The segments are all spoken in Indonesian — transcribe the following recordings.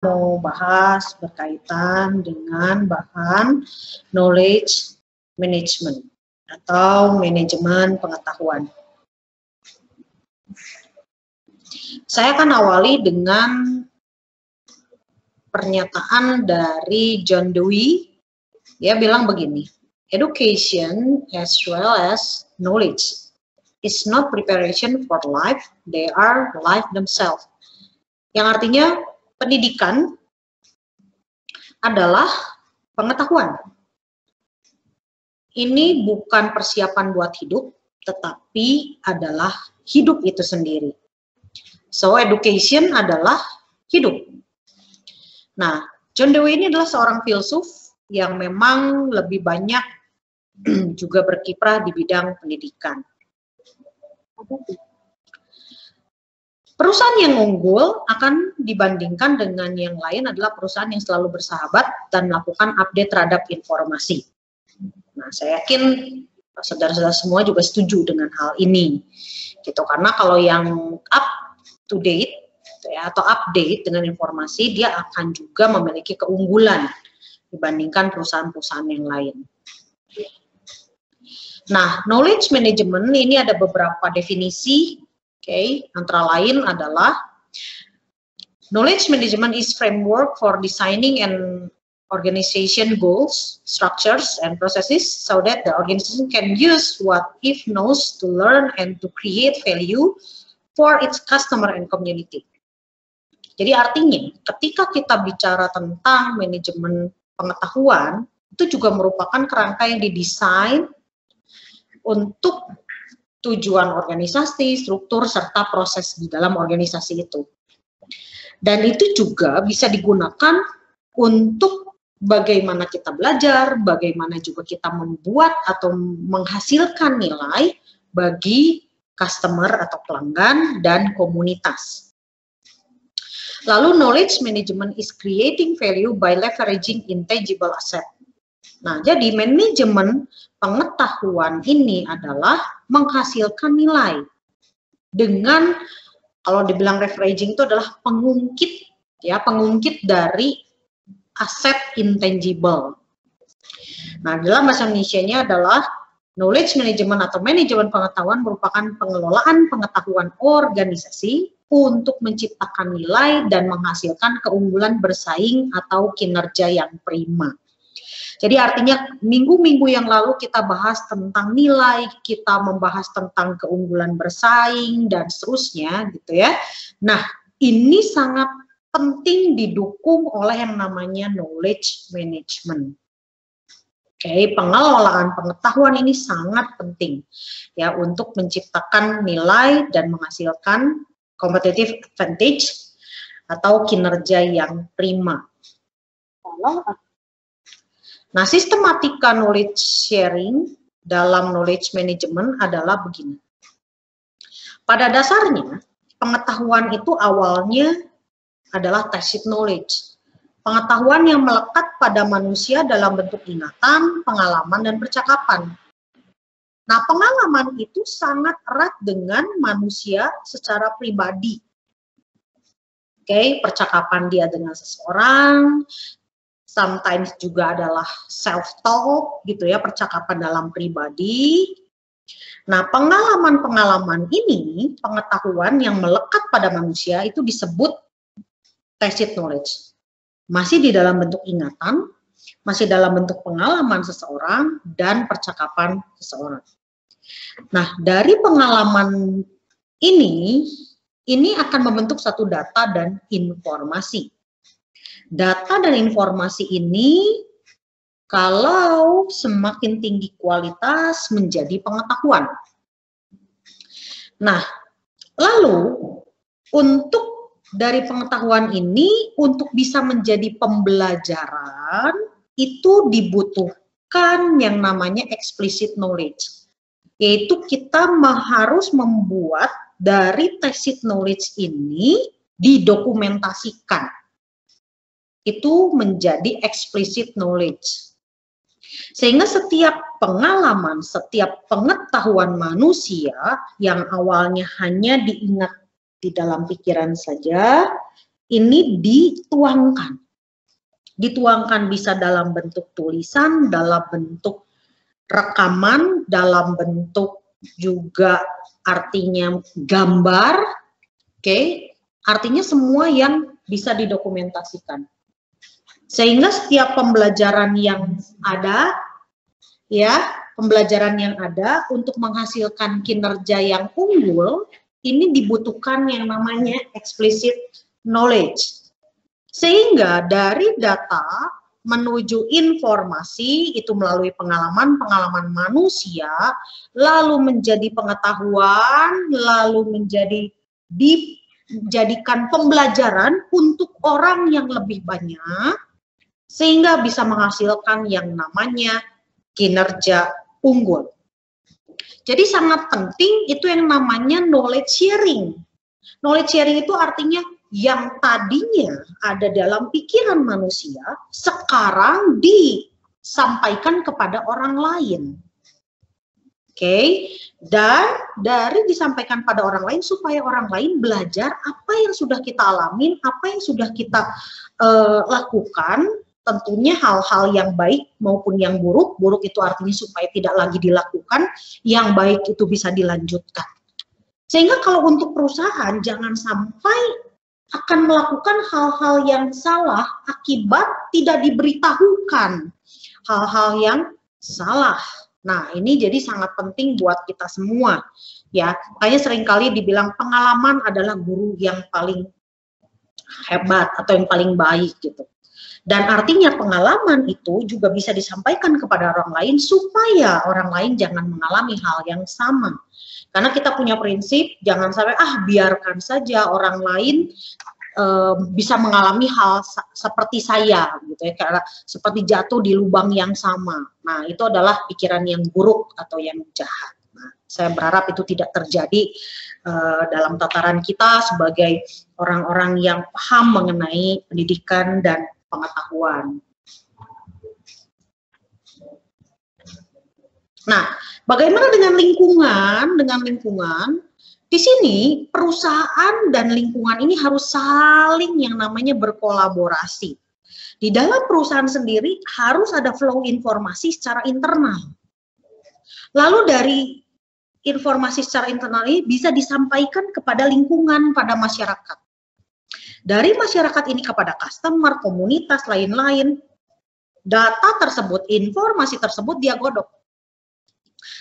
mau bahas berkaitan dengan bahan knowledge management atau manajemen pengetahuan. Saya akan awali dengan pernyataan dari John Dewey. Dia bilang begini, education as well as knowledge is not preparation for life, they are life themselves. Yang artinya pendidikan adalah pengetahuan. Ini bukan persiapan buat hidup, tetapi adalah hidup itu sendiri. So, education adalah hidup. Nah, John Dewey ini adalah seorang filsuf yang memang lebih banyak juga berkiprah di bidang pendidikan. Perusahaan yang unggul akan dibandingkan dengan yang lain adalah perusahaan yang selalu bersahabat dan melakukan update terhadap informasi. Nah, saya yakin saudara-saudara semua juga setuju dengan hal ini, gitu. Karena kalau yang up to date ya, atau update dengan informasi, dia akan juga memiliki keunggulan dibandingkan perusahaan-perusahaan yang lain. Nah, knowledge management ini ada beberapa definisi. Antara lain adalah knowledge management is framework for designing and organization goals, structures, and processes so that the organization can use what it knows to learn and to create value for its customer and community. Jadi artinya ketika kita bicara tentang manajemen pengetahuan, itu juga merupakan kerangka yang didesain untuk tujuan organisasi, struktur, serta proses di dalam organisasi itu. Dan itu juga bisa digunakan untuk bagaimana kita belajar, bagaimana juga kita membuat atau menghasilkan nilai bagi customer atau pelanggan dan komunitas. Lalu knowledge management is creating value by leveraging intangible asset. Nah, jadi manajemen pengetahuan ini adalah menghasilkan nilai dengan, kalau dibilang leveraging itu adalah pengungkit, ya, pengungkit dari aset intangible. Nah, dalam bahasa Indonesianya adalah knowledge management atau manajemen pengetahuan merupakan pengelolaan pengetahuan organisasi untuk menciptakan nilai dan menghasilkan keunggulan bersaing atau kinerja yang prima. Jadi artinya minggu-minggu yang lalu kita bahas tentang nilai, kita membahas tentang keunggulan bersaing dan seterusnya gitu ya. Nah, ini sangat penting didukung oleh yang namanya knowledge management. Pengelolaan pengetahuan ini sangat penting ya untuk menciptakan nilai dan menghasilkan competitive advantage atau kinerja yang prima. Nah, sistematika knowledge sharing dalam knowledge management adalah begini. Pada dasarnya, pengetahuan itu awalnya adalah tacit knowledge. Pengetahuan yang melekat pada manusia dalam bentuk ingatan, pengalaman, dan percakapan. Nah, pengalaman itu sangat erat dengan manusia secara pribadi. Percakapan dia dengan seseorang, sometimes juga adalah self-talk gitu ya, percakapan dalam pribadi. Nah, pengalaman-pengalaman ini, pengetahuan yang melekat pada manusia itu disebut tacit knowledge. Masih di dalam bentuk ingatan, masih dalam bentuk pengalaman seseorang dan percakapan seseorang. Nah, dari pengalaman ini akan membentuk satu data dan informasi. Data dan informasi ini kalau semakin tinggi kualitas menjadi pengetahuan. Nah, lalu untuk dari pengetahuan ini untuk bisa menjadi pembelajaran itu dibutuhkan yang namanya explicit knowledge. Yaitu kita harus membuat dari tacit knowledge ini didokumentasikan. Itu menjadi explicit knowledge. Sehingga setiap pengalaman, setiap pengetahuan manusia yang awalnya hanya diingat di dalam pikiran saja, ini dituangkan. Dituangkan bisa dalam bentuk tulisan, dalam bentuk rekaman, dalam bentuk juga artinya gambar, oke? Artinya semua yang bisa didokumentasikan. Sehingga setiap pembelajaran yang ada, ya, pembelajaran yang ada untuk menghasilkan kinerja yang unggul, ini dibutuhkan yang namanya explicit knowledge. Sehingga dari data menuju informasi itu melalui pengalaman manusia, lalu menjadi pengetahuan, lalu menjadi dijadikan pembelajaran untuk orang yang lebih banyak, sehingga bisa menghasilkan yang namanya kinerja unggul. Jadi sangat penting itu yang namanya knowledge sharing. Knowledge sharing itu artinya yang tadinya ada dalam pikiran manusia, sekarang disampaikan kepada orang lain. Oke, dan dari disampaikan pada orang lain supaya orang lain belajar apa yang sudah kita alamin, apa yang sudah kita lakukan. Tentunya hal-hal yang baik maupun yang buruk, buruk itu artinya supaya tidak lagi dilakukan, yang baik itu bisa dilanjutkan. Sehingga kalau untuk perusahaan jangan sampai akan melakukan hal-hal yang salah akibat tidak diberitahukan hal-hal yang salah. Nah, ini jadi sangat penting buat kita semua. Ya, makanya seringkali dibilang pengalaman adalah guru yang paling hebat atau yang paling baik gitu. Dan artinya pengalaman itu juga bisa disampaikan kepada orang lain supaya orang lain jangan mengalami hal yang sama. Karena kita punya prinsip jangan sampai biarkan saja orang lain bisa mengalami hal seperti saya gitu ya, karena seperti jatuh di lubang yang sama. Nah, itu adalah pikiran yang buruk atau yang jahat. Nah, saya berharap itu tidak terjadi dalam tataran kita sebagai orang-orang yang paham mengenai pendidikan dan pengetahuan. Nah, bagaimana dengan lingkungan? Dengan lingkungan, di sini perusahaan dan lingkungan ini harus saling yang namanya berkolaborasi. Di dalam perusahaan sendiri harus ada flow informasi secara internal. Lalu dari informasi secara internal ini bisa disampaikan kepada lingkungan, pada masyarakat. Dari masyarakat ini kepada customer, komunitas, lain-lain, data tersebut, informasi tersebut dia godok.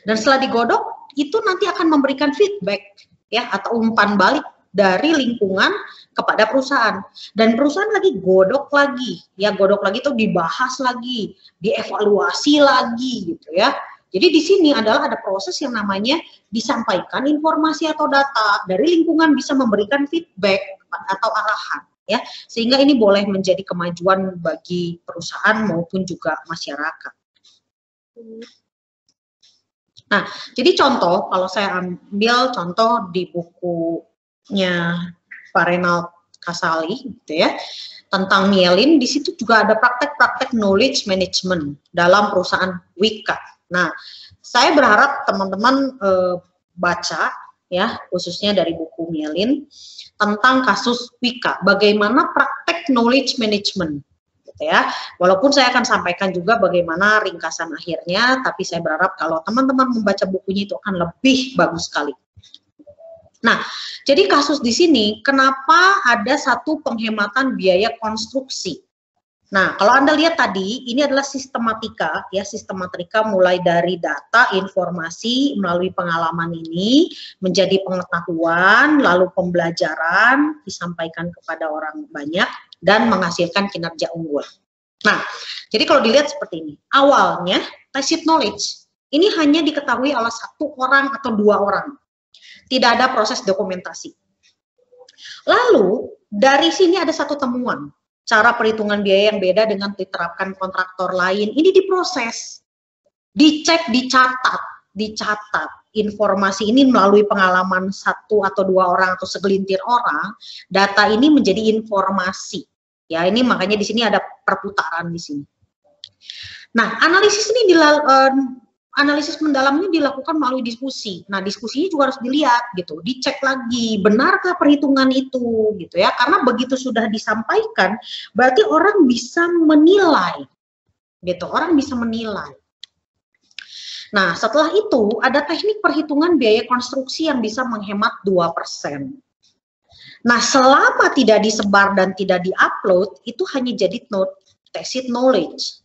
Dan setelah digodok, itu nanti akan memberikan feedback ya atau umpan balik dari lingkungan kepada perusahaan. Dan perusahaan lagi godok lagi, ya godok lagi itu dibahas lagi, dievaluasi lagi gitu ya. Jadi di sini adalah ada proses yang namanya disampaikan informasi atau data dari lingkungan bisa memberikan feedback atau arahan ya, sehingga ini boleh menjadi kemajuan bagi perusahaan maupun juga masyarakat. Nah, jadi contoh kalau saya ambil contoh di bukunya Pak Renald Kasali gitu ya, tentang Mielin, di situ juga ada praktek-praktek knowledge management dalam perusahaan Wika. Nah, saya berharap teman-teman baca ya, khususnya dari buku Mielin tentang kasus Wika, bagaimana praktek knowledge management, gitu ya. Walaupun saya akan sampaikan juga bagaimana ringkasan akhirnya, tapi saya berharap kalau teman-teman membaca bukunya itu akan lebih bagus sekali. Nah, jadi kasus di sini, kenapa ada satu penghematan biaya konstruksi? Nah, kalau Anda lihat tadi, ini adalah sistematika, ya, sistematika mulai dari data, informasi, melalui pengalaman ini, menjadi pengetahuan, lalu pembelajaran, disampaikan kepada orang banyak, dan menghasilkan kinerja unggul. Nah, jadi kalau dilihat seperti ini, awalnya, tacit knowledge, ini hanya diketahui oleh satu orang atau dua orang. Tidak ada proses dokumentasi. Lalu, dari sini ada satu temuan. Cara perhitungan biaya yang beda dengan diterapkan kontraktor lain, ini diproses, dicek, dicatat. Informasi ini melalui pengalaman satu atau dua orang atau segelintir orang, data ini menjadi informasi. Ya, ini makanya di sini ada perputaran di sini. Nah, analisis ini analisis mendalamnya dilakukan melalui diskusi. Nah, diskusinya juga harus dilihat gitu, dicek lagi, benarkah perhitungan itu gitu ya. Karena begitu sudah disampaikan, berarti orang bisa menilai gitu, orang bisa menilai. Nah, setelah itu ada teknik perhitungan biaya konstruksi yang bisa menghemat 2%. Nah, selama tidak disebar dan tidak diupload, itu hanya jadi tacit knowledge.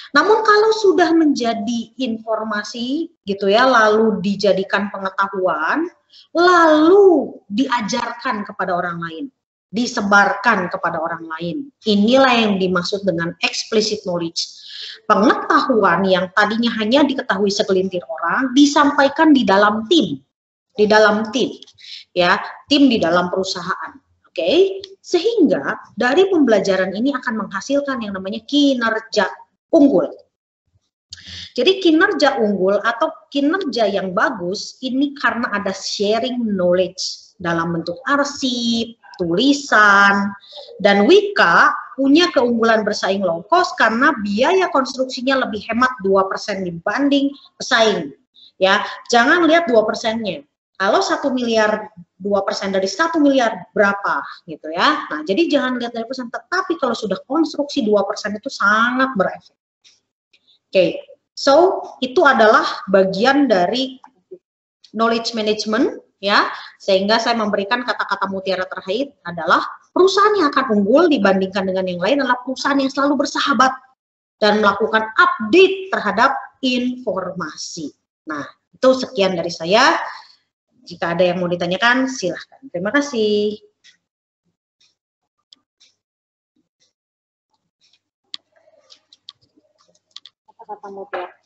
Namun kalau sudah menjadi informasi gitu ya, lalu dijadikan pengetahuan, lalu diajarkan kepada orang lain, disebarkan kepada orang lain. Inilah yang dimaksud dengan explicit knowledge. Pengetahuan yang tadinya hanya diketahui segelintir orang disampaikan di dalam tim, ya, tim di dalam perusahaan. Oke, sehingga dari pembelajaran ini akan menghasilkan yang namanya kinerja unggul. Jadi kinerja unggul atau kinerja yang bagus ini karena ada sharing knowledge dalam bentuk arsip, tulisan, dan Wika punya keunggulan bersaing low cost karena biaya konstruksinya lebih hemat 2% dibanding pesaing. Ya, jangan lihat 2%-nya. Kalau 1 miliar 2% dari 1 miliar berapa gitu ya. Nah, jadi jangan lihat dari persen, tetapi kalau sudah konstruksi 2% itu sangat berefek. Oke, so itu adalah bagian dari knowledge management ya, sehingga saya memberikan kata-kata mutiara terakhir adalah perusahaan yang akan unggul dibandingkan dengan yang lain adalah perusahaan yang selalu bersahabat dan melakukan update terhadap informasi. Nah, itu sekian dari saya. Jika ada yang mau ditanyakan, silahkan. Terima kasih. Kata-kata mutiara.